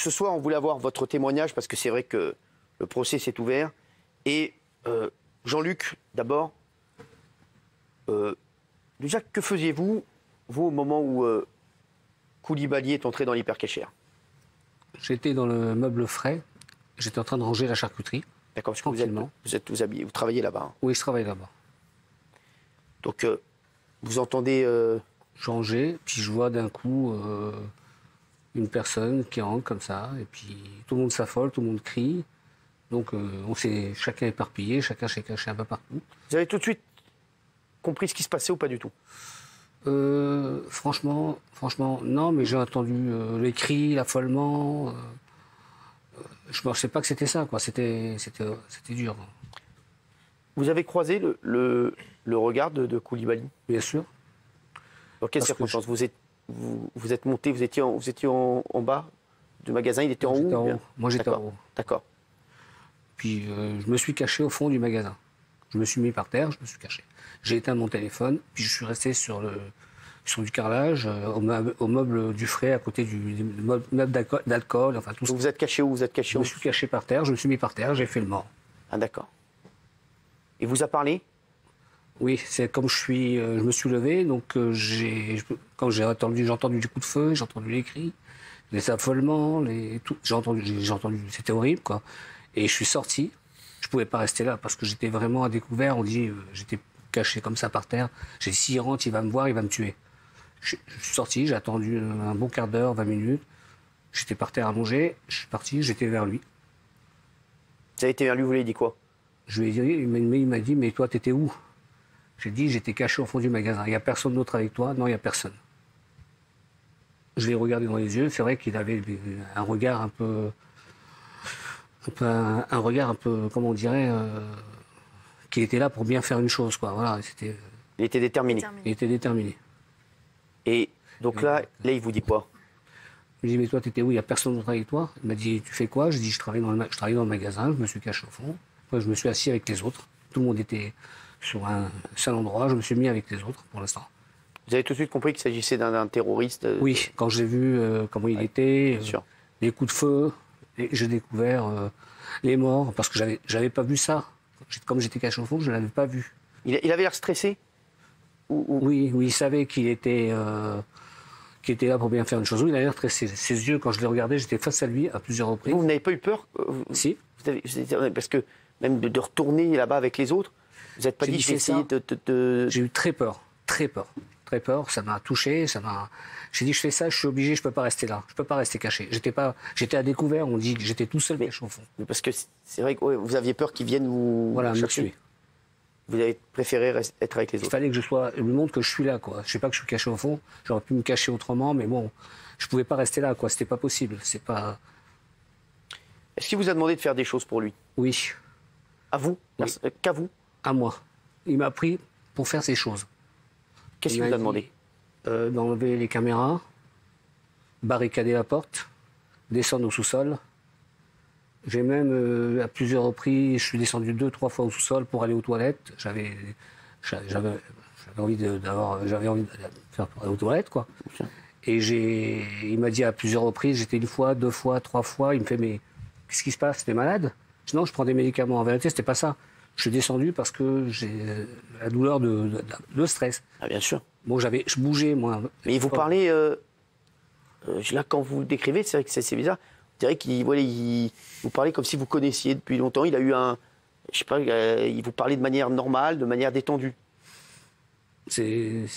ce soir, on voulait avoir votre témoignage parce que c'est vrai que le procès s'est ouvert. Et Jean-Luc, d'abord, déjà, que faisiez-vous, vous, au moment où Koulibaly est entré dans l'hypercachère? J'étais dans le meuble frais. J'étais en train de ranger la charcuterie. D'accord, parce que vous travaillez là-bas. Hein. Oui, je travaille là-bas. Donc, vous entendez... Je rangeais, puis je vois d'un coup une personne qui rentre comme ça, et puis tout le monde s'affole, tout le monde crie. Donc on s'est chacun éparpillé, chacun s'est caché un peu partout. Vous avez tout de suite compris ce qui se passait ou pas du tout? Franchement, non, mais j'ai entendu les cris, l'affolement. Je ne pensais pas que c'était ça, quoi. C'était dur. Vous avez croisé le regard de Koulibaly? Bien sûr. Dans quelles circonstances? Vous êtes monté, vous étiez en bas du magasin, il était en haut? En haut. Moi j'étais en haut. D'accord. Puis je me suis caché au fond du magasin. Je me suis mis par terre, je me suis caché. J'ai éteint mon téléphone, puis je suis resté sur du carrelage, au meuble du frais, à côté du meuble d'alcool, enfin tout ça. Vous êtes caché où? Vous êtes caché où? Je me suis caché par terre, je me suis mis par terre, j'ai fait le mort. Ah d'accord. Il vous a parlé? Oui, c'est comme je me suis levé, donc quand j'ai entendu du coup de feu, j'ai entendu les cris, les affolements, j'ai entendu, c'était horrible quoi. Et je suis sorti, je pouvais pas rester là parce que j'étais vraiment à découvert. On dit, j'étais caché comme ça par terre. J'ai dit s'il rentre, il va me voir, il va me tuer. Je suis sorti, j'ai attendu un bon quart d'heure, 20 minutes. J'étais par terre à manger, je suis parti, j'étais vers lui. Vous avez été vers lui, vous lui avez dit quoi? Je lui ai dit, il m'a dit, mais toi t'étais où? J'ai dit, j'étais caché au fond du magasin. Il n'y a personne d'autre avec toi? Non, il n'y a personne. Je l'ai regardé dans les yeux. C'est vrai qu'il avait un regard un peu, comment on dirait, qui était là pour bien faire une chose, quoi. Voilà, il était déterminé. Il était déterminé. Et donc là, il vous dit quoi? Je lui ai dit, mais toi, t'étais où? Il n'y a personne d'autre avec toi? Il m'a dit, tu fais quoi? Je dis, je travaille dans le magasin. Je me suis caché au fond. Après, je me suis assis avec les autres. Tout le monde était sur un seul endroit, je me suis mis avec les autres pour l'instant. Vous avez tout de suite compris qu'il s'agissait d'un terroriste? Oui, quand j'ai vu comment il était, les coups de feu, j'ai découvert les morts, parce que j'avais pas vu ça. Comme j'étais caché au fond, je ne l'avais pas vu. Il avait l'air stressé? Oui, il savait qu'il était là pour bien faire une chose. Oui, il avait l'air stressé. Ses yeux, quand je les regardais, j'étais face à lui à plusieurs reprises. Vous n'avez pas eu peur? Si. Parce que même de retourner là-bas avec les autres, vous n'êtes pas dit, je vais essayer de... J'ai eu très peur. Ça m'a touché, J'ai dit, je fais ça, je suis obligé, je peux pas rester là. Je peux pas rester caché. J'étais à découvert, on dit que j'étais tout seul caché au fond. Parce que c'est vrai que vous aviez peur qu'ils viennent vous chercher. Vous avez préféré être avec les autres. Il fallait que je lui montre que je suis là, quoi. Je sais pas que je suis caché au fond. J'aurais pu me cacher autrement, mais bon, je pouvais pas rester là, quoi. C'était pas possible. C'est pas... Est-ce qu'il vous a demandé de faire des choses pour lui? Oui. À vous? Oui. Qu'à vous? À moi. Il m'a pris pour faire ces choses. Qu'est-ce qu'il vous a demandé? D'enlever les caméras, barricader la porte, descendre au sous-sol. J'ai même, à plusieurs reprises, je suis descendu 2-3 fois au sous-sol pour aller aux toilettes. J'avais envie de faire aux toilettes, quoi. Et il m'a dit à plusieurs reprises, j'étais 1 fois, 2 fois, 3 fois, il me fait, mais qu'est-ce qui se passe? T'es malade? Je dis, non, je prends des médicaments. En vérité, c'était pas ça. Je suis descendu parce que j'ai la douleur de stress. Ah, bien sûr. Bon, je bougeais, moi. Mais il vous parlait, là, quand vous le décrivez, c'est vrai que c'est bizarre. On dirait qu'il vous parlait comme si vous connaissiez depuis longtemps. Il a eu je sais pas, il vous parlait de manière normale, de manière détendue. Je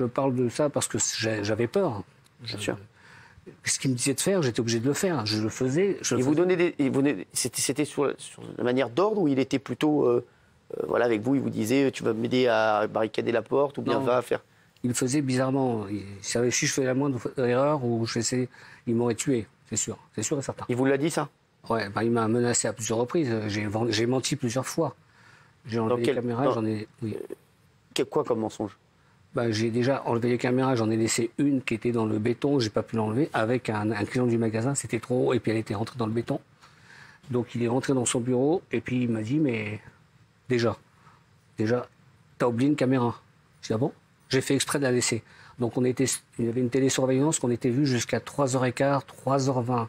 parle de ça parce que j'avais peur. Bien sûr. Ce qu'il me disait de faire, j'étais obligé de le faire. Je le faisais. C'était sur la manière d'ordre ou il était plutôt, avec vous, il vous disait, tu vas m'aider à barricader la porte ou bien va faire. Il le faisait bizarrement. Si je faisais la moindre erreur ou il m'aurait tué, c'est sûr et certain. Il vous l'a dit ça? Ouais, il m'a menacé à plusieurs reprises. J'ai menti plusieurs fois. J'ai enlevé les caméras, j'en ai. Oui. Quoi comme mensonge? J'ai déjà enlevé les caméras, j'en ai laissé une qui était dans le béton, j'ai pas pu l'enlever, avec un client du magasin, c'était trop haut, et puis elle était rentrée dans le béton. Donc il est rentré dans son bureau, et puis il m'a dit, mais déjà, t'as oublié une caméra. Je dis, ah bon? J'ai fait exprès de la laisser. Donc il y avait une télésurveillance qu'on était vu jusqu'à 3h15, 3h20.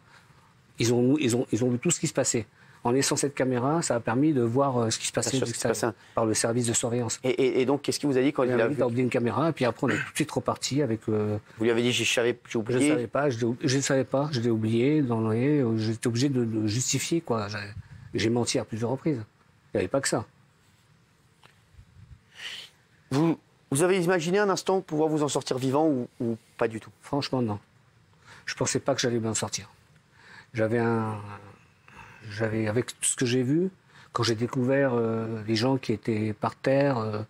Ils ont vu tout ce qui se passait. En laissant cette caméra, ça a permis de voir ce qui se passait par le service de surveillance. Et donc, qu'est-ce qu'il vous a dit quand il a vu? Il a oublié une caméra, et puis après, on est tout de suite reparti avec... Vous lui avez dit, j'ai oublié? Je ne savais pas, je l'ai oublié. J'étais obligé de le justifier, quoi. J'ai menti à plusieurs reprises. Il n'y avait pas que ça. Vous avez imaginé un instant pouvoir vous en sortir vivant ou pas du tout? Franchement, non. Je ne pensais pas que j'allais m'en sortir. Avec tout ce que j'ai vu, quand j'ai découvert les gens qui étaient par terre,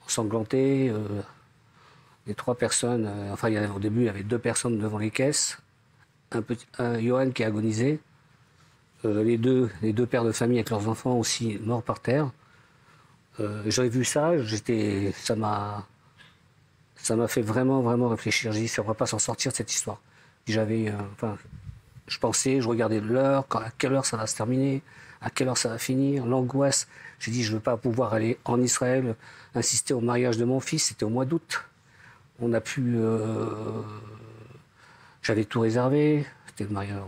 ensanglantés, les 3 personnes, au début, il y avait 2 personnes devant les caisses, un Johan qui agonisait, les deux pères de famille avec leurs enfants aussi morts par terre. J'avais vu ça, ça m'a fait vraiment, vraiment réfléchir. J'ai dit, ça ne va pas s'en sortir de cette histoire. Je pensais, je regardais l'heure, à quelle heure ça va se terminer, à quelle heure ça va finir, l'angoisse. J'ai dit, je ne veux pas pouvoir aller en Israël, assister au mariage de mon fils, c'était au mois d'août. On a pu... J'avais tout réservé, c'était le mariage...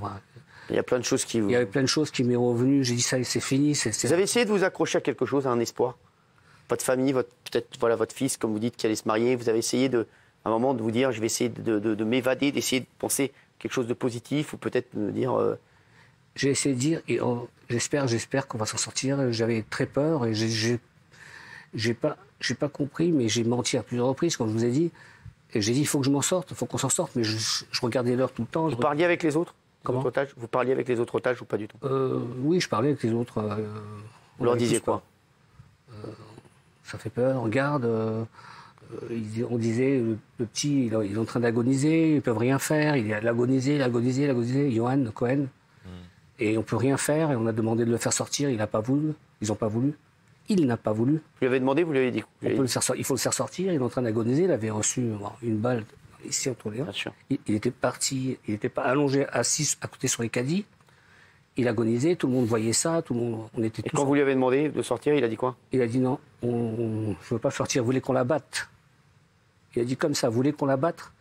Il y a plein de choses qui... Il y avait plein de choses qui m'est revenu. J'ai dit, ça c'est fini. Vous avez essayé de vous accrocher à quelque chose, à un espoir? Votre famille, peut-être votre fils, comme vous dites, qui allait se marier, vous avez essayé à un moment de vous dire, je vais essayer de m'évader, d'essayer de penser quelque chose de positif, ou peut-être me dire... J'ai essayé de dire, et j'espère qu'on va s'en sortir. J'avais très peur, et j'ai pas compris, mais j'ai menti à plusieurs reprises, comme je vous ai dit. Et j'ai dit, il faut que je m'en sorte, il faut qu'on s'en sorte, mais je regardais l'heure tout le temps. Vous parliez avec les autres? Comment? Vous parliez avec les autres otages ou pas du tout? Oui, je parlais avec les autres. Vous leur disiez quoi? Ça fait peur, regarde. On disait, le petit, il est en train d'agoniser, ils ne peuvent rien faire, il a agonisé, Johan Cohen. Et on ne peut rien faire, et on a demandé de le faire sortir, il n'a pas voulu, ils n'ont pas voulu. Il n'a pas voulu. Vous lui avez demandé, vous lui avez dit? Il faut le faire sortir, il est en train d'agoniser, il avait reçu une balle ici entre les hanches. Il était parti, il n'était pas allongé, assis à côté sur les caddies. Il agonisait, tout le monde voyait ça, on était tous... Et quand vous lui avez demandé de sortir, il a dit quoi? Il a dit non, je ne veux pas sortir, vous voulez qu'on la batte? Il a dit comme ça, vous voulez qu'on la batte?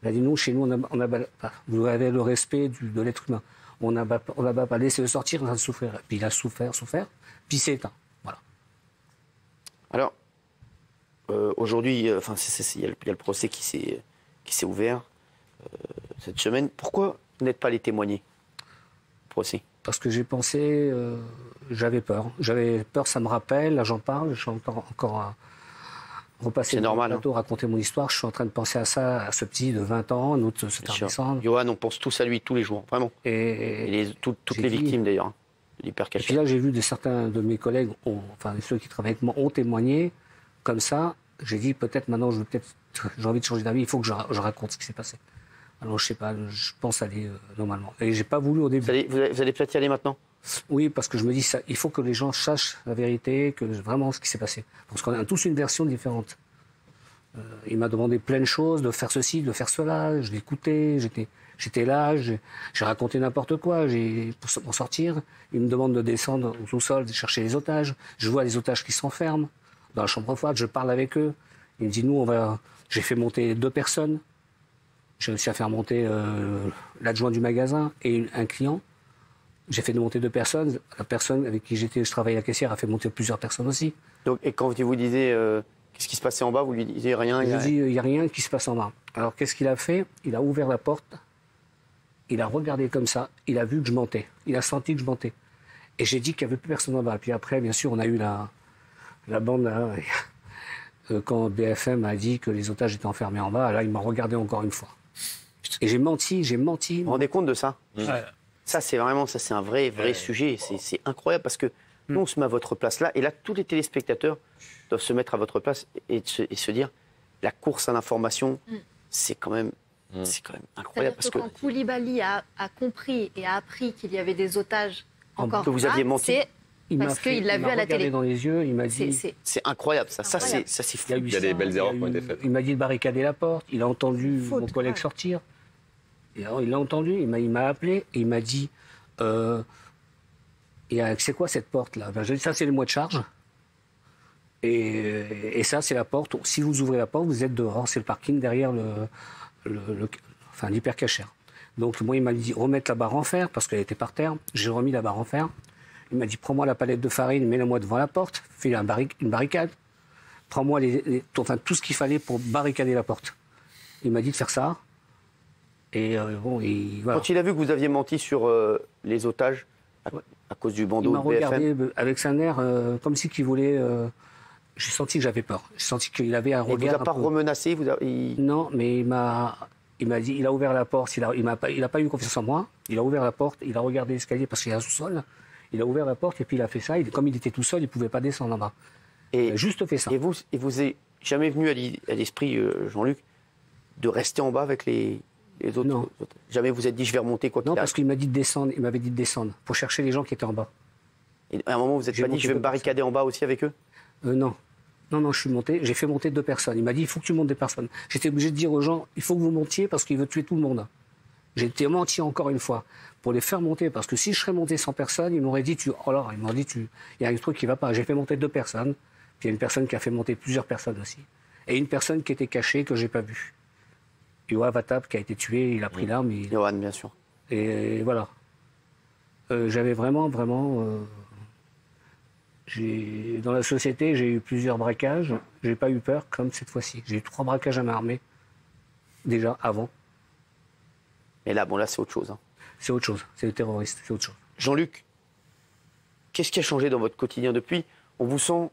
Il a dit non, chez nous, vous avez le respect de l'être humain. On n'a pas laissé le sortir, on a souffert. Puis il a souffert, puis c'est éteint. Voilà. Alors, aujourd'hui, il y a le procès qui s'est ouvert cette semaine. Pourquoi vous n'êtes pas allé témoigner au procès? Parce que j'ai pensé, j'avais peur. J'avais peur, ça me rappelle, là j'en parle, je suis encore à repasser le plateau, raconter mon histoire. Je suis en train de penser à ça, à ce petit de 20 ans, un autre se décembre. Johan, on pense tous à lui tous les jours, vraiment. Et toutes les victimes d'ailleurs, de l'hypercachère. Et puis là, j'ai vu certains de mes collègues, ceux qui travaillent avec moi, ont témoigné comme ça. J'ai dit, peut-être maintenant, j'ai envie de changer d'avis, il faut que je raconte ce qui s'est passé. Alors, je sais pas, je pense aller normalement. Et j'ai pas voulu au début. Vous allez peut-être y aller maintenant? Oui, parce que je me dis, il faut que les gens sachent la vérité, vraiment ce qui s'est passé. Parce qu'on a tous une version différente. Il m'a demandé plein de choses, de faire ceci, de faire cela. Je l'écoutais, j'étais là, j'ai raconté n'importe quoi pour sortir. Il me demande de descendre au sous-sol, de chercher les otages. Je vois les otages qui s'enferment dans la chambre froide, je parle avec eux. Il me dit, j'ai fait monter 2 personnes. J'ai réussi à faire monter l'adjoint du magasin et un client. J'ai fait monter 2 personnes. La personne avec qui je travaillais, la caissière, a fait monter plusieurs personnes aussi. Donc, et quand vous disiez qu'est-ce qui se passait en bas, vous lui disiez rien? Je lui dis, il n'y a rien qui se passe en bas. Alors qu'est-ce qu'il a fait? Il a ouvert la porte, il a regardé comme ça, il a vu que je mentais. Il a senti que je mentais. Et j'ai dit qu'il n'y avait plus personne en bas. Puis après, bien sûr, on a eu la bande là. Quand BFM a dit que les otages étaient enfermés en bas, là, il m'a regardé encore une fois. Et j'ai menti. Vous vous rendez compte de ça? Ouais. Ça, c'est un vrai sujet. C'est incroyable parce que nous, on se met à votre place là. Et là, tous les téléspectateurs doivent se mettre à votre place et se dire, la course à l'information, c'est quand même incroyable. Parce que quand Koulibaly a compris et a appris qu'il y avait des otages encore que vous aviez menti. Parce qu'il l'a vu à la télé. Dans les yeux, il m'a dit... C'est incroyable, ça. Ça, c'est fou. Il y a des belles erreurs qui ont été faites. Il m'a dit de barricader la porte. Il a entendu mon collègue sortir. Et alors, il l'a entendu. Il m'a appelé et il m'a dit c'est quoi cette porte-là? Ben, j'ai dit, ça, c'est le mois de charge. Et ça, c'est la porte. Si vous ouvrez la porte, vous êtes dehors. C'est le parking derrière l'hypercachère. Donc moi, il m'a dit remettre la barre en fer parce qu'elle était par terre. J'ai remis la barre en fer. Il m'a dit prends-moi la palette de farine, mets-la-moi devant la porte, fais une barricade. Prends-moi tout ce qu'il fallait pour barricader la porte. Il m'a dit de faire ça. Et voilà. Quand il a vu que vous aviez menti sur les otages à cause du bandeau il m'a de BFM, regardé avec un air comme si qu'il voulait. J'ai senti que j'avais peur. J'ai senti qu'il avait un il regard. vous a pas remenacé Non, mais il m'a dit, il a ouvert la porte. Il n'a pas eu confiance en moi. Il a ouvert la porte. Il a regardé l'escalier parce qu'il y a un sous-sol. Il a ouvert la porte et puis il a fait ça. Comme il était tout seul, il ne pouvait pas descendre en bas. Il a juste fait ça. Et vous est jamais venu à l'esprit, Jean-Luc, de rester en bas avec les autres? Non. Jamais vous êtes dit je vais remonter quoi qu'il Non, arrive? parce qu'il m'a dit de descendre. Il m'avait dit de descendre pour chercher les gens qui étaient en bas. Et à un moment, vous n'êtes J'ai pas dit monté je vais me 2 barricader en bas aussi avec eux? Non. Non, je suis monté. J'ai fait monter 2 personnes. Il m'a dit il faut que tu montes des personnes. J'étais obligé de dire aux gens il faut que vous montiez parce qu'il veut tuer tout le monde. J'ai été menti encore une fois pour les faire monter parce que si je serais monté 100 personnes, ils m'auraient dit il y a un truc qui va pas. J'ai fait monter 2 personnes. Puis il y a une personne qui a fait monter plusieurs personnes aussi. Et une personne qui était cachée que j'ai pas vue. Yoann Vatap qui a été tué, il a pris l'arme. Yoann, bien sûr. Et voilà. J'avais vraiment. Dans la société, j'ai eu plusieurs braquages. J'ai pas eu peur comme cette fois-ci. J'ai eu 3 braquages à main armée. Déjà, avant. Mais là, c'est autre chose. Hein. C'est autre chose. C'est le terroriste. C'est autre chose. Jean-Luc, qu'est-ce qui a changé dans votre quotidien depuis? On vous sent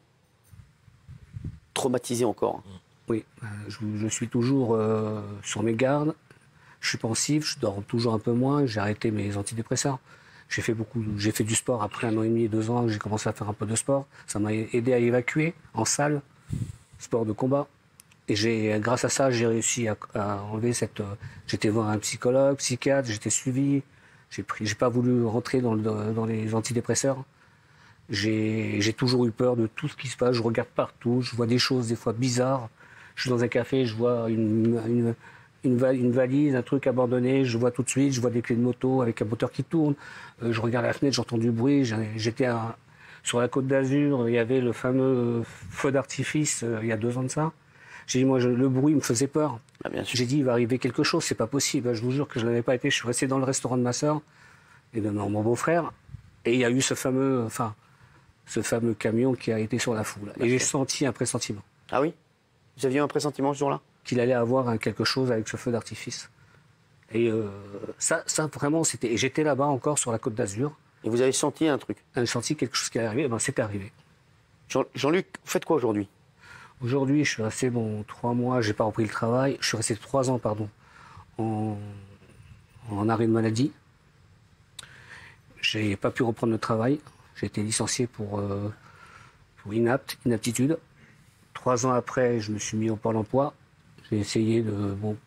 traumatisé encore. Oui. Je suis toujours sur mes gardes. Je suis pensif. Je dors toujours un peu moins. J'ai arrêté mes antidépresseurs. J'ai fait du sport après 1 an et demi, 2 ans. J'ai commencé à faire un peu de sport. Ça m'a aidé à évacuer en salle, sport de combat. Et grâce à ça, j'ai réussi à enlever j'étais voir un psychologue, psychiatre, j'étais suivi. J'ai pas voulu rentrer dans les antidépresseurs. J'ai toujours eu peur de tout ce qui se passe. Je regarde partout. Je vois des choses des fois bizarres. Je suis dans un café, je vois une valise, un truc abandonné, je vois tout de suite, je vois des clés de moto avec un moteur qui tourne, je regarde la fenêtre, j'entends du bruit, j'étais sur la Côte d'Azur, il y avait le fameux feu d'artifice il y a 2 ans de ça. J'ai dit, moi, le bruit me faisait peur. Ah, bien sûr. J'ai dit, il va arriver quelque chose, c'est pas possible. Je vous jure que je n'avais pas été, je suis resté dans le restaurant de ma sœur et de mon beau-frère, et il y a eu ce fameux camion qui a été sur la foule. Et j'ai senti un pressentiment. Ah oui? Vous aviez un pressentiment ce jour-là? Qu'il allait avoir quelque chose avec ce feu d'artifice. Et ça vraiment, c'était. Et j'étais là-bas encore sur la Côte d'Azur. Et vous avez senti un truc? J'ai senti quelque chose qui allait arriver. C'était arrivé. Jean-Luc, vous faites quoi aujourd'hui? Aujourd'hui, je suis resté 3 mois. J'ai pas repris le travail. Je suis resté 3 ans, en arrêt de maladie. J'ai pas pu reprendre le travail. J'ai été licencié pour inaptitude. 3 ans après, je me suis mis au Pôle emploi. J'ai essayé pour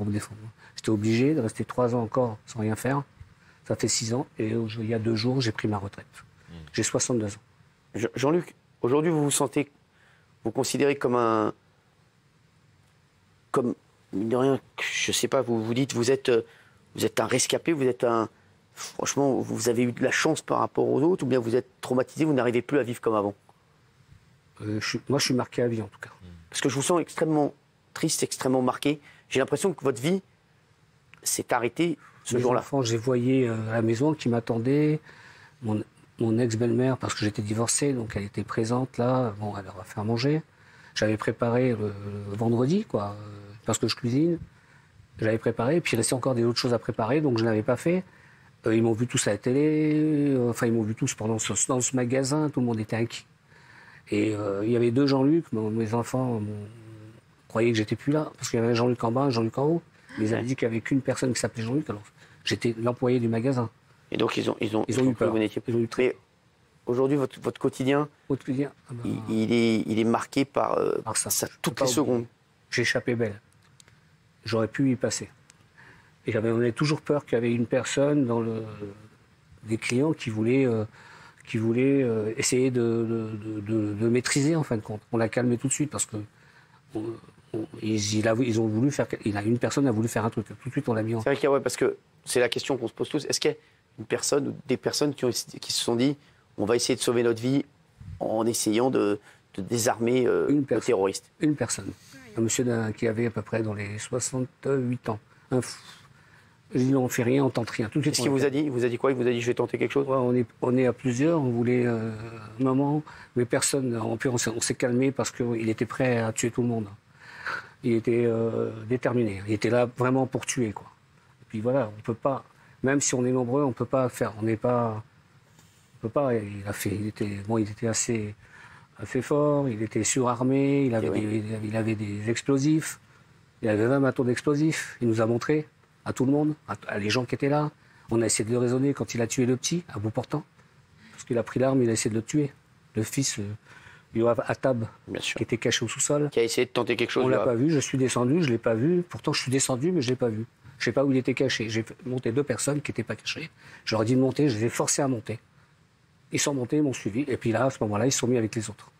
me défendre. J'étais obligé de rester 3 ans encore sans rien faire. Ça fait 6 ans. Et il y a 2 jours, j'ai pris ma retraite. J'ai 62 ans. Jean-Luc, aujourd'hui, vous considérez comme mine de rien, je sais pas, vous dites, vous êtes un rescapé, franchement, vous avez eu de la chance par rapport aux autres, ou bien vous êtes traumatisé, vous n'arrivez plus à vivre comme avant? Moi, je suis marqué à vie, en tout cas. Parce que je vous sens extrêmement triste, extrêmement marqué. J'ai l'impression que votre vie s'est arrêtée ce jour-là. Je les voyais à la maison qui m'attendaient. Mon ex-belle-mère, parce que j'étais divorcé, donc elle était présente là. Bon, elle leur a fait à manger. J'avais préparé le vendredi, parce que je cuisine. J'avais préparé, puis il restait encore des autres choses à préparer, donc je ne l'avais pas fait. Ils m'ont vu tous à la télé, ils m'ont vu tous dans ce magasin, tout le monde était inquiet. Et il y avait 2 Jean-Luc, mes enfants croyaient que j'étais plus là, parce qu'il y avait Jean-Luc en bas, Jean-Luc en haut. Mais ils avaient dit qu'il n'y avait qu'une personne qui s'appelait Jean-Luc, alors j'étais l'employé du magasin. Et donc ils ont eu peur. Ils ont eu très... Mais aujourd'hui, votre quotidien, il est marqué par ça, toutes les secondes. J'ai échappé belle. J'aurais pu y passer. Et on avait toujours peur qu'il y avait une personne des clients qui voulait essayer de maîtriser en fin de compte. On l'a calmé tout de suite parce que une personne a voulu faire un truc. Tout de suite, on l'a mis en... C'est vrai parce que c'est la question qu'on se pose tous. Est-ce qu'il y a une personne ou des personnes qui se sont dit on va essayer de sauver notre vie en essayant de de désarmer Une le personne. terroriste. Une personne. Un monsieur qui avait à peu près dans les 68 ans. Je dis, on fait rien, on tente rien. Tout de suite, Qu'est-ce qu'il vous a dit? Il vous a dit quoi? Il vous a dit, je vais tenter quelque chose? Ouais, on est à plusieurs, on voulait un moment, mais personne, on s'est calmé parce qu'il était prêt à tuer tout le monde. Il était déterminé, il était là vraiment pour tuer, quoi. Et puis voilà, on peut pas, même si on est nombreux, on peut pas faire, on peut pas, il était assez fort, il était surarmé, il avait des explosifs, il avait même un ton d'explosifs, il nous a montré à tout le monde, à les gens qui étaient là. On a essayé de le raisonner quand il a tué le petit, à bout portant. Parce qu'il a pris l'arme, il a essayé de le tuer. Le fils, Yoav Attab, qui était caché au sous-sol. Qui a essayé de tenter quelque chose. On ne l'a pas vu, je suis descendu, je ne l'ai pas vu. Pourtant, je suis descendu, mais je ne l'ai pas vu. Je ne sais pas où il était caché. J'ai monté 2 personnes qui n'étaient pas cachées. Je leur ai dit de monter, je les ai forcés à monter. Ils sont montés, ils m'ont suivi. Et puis là, à ce moment-là, ils se sont mis avec les autres.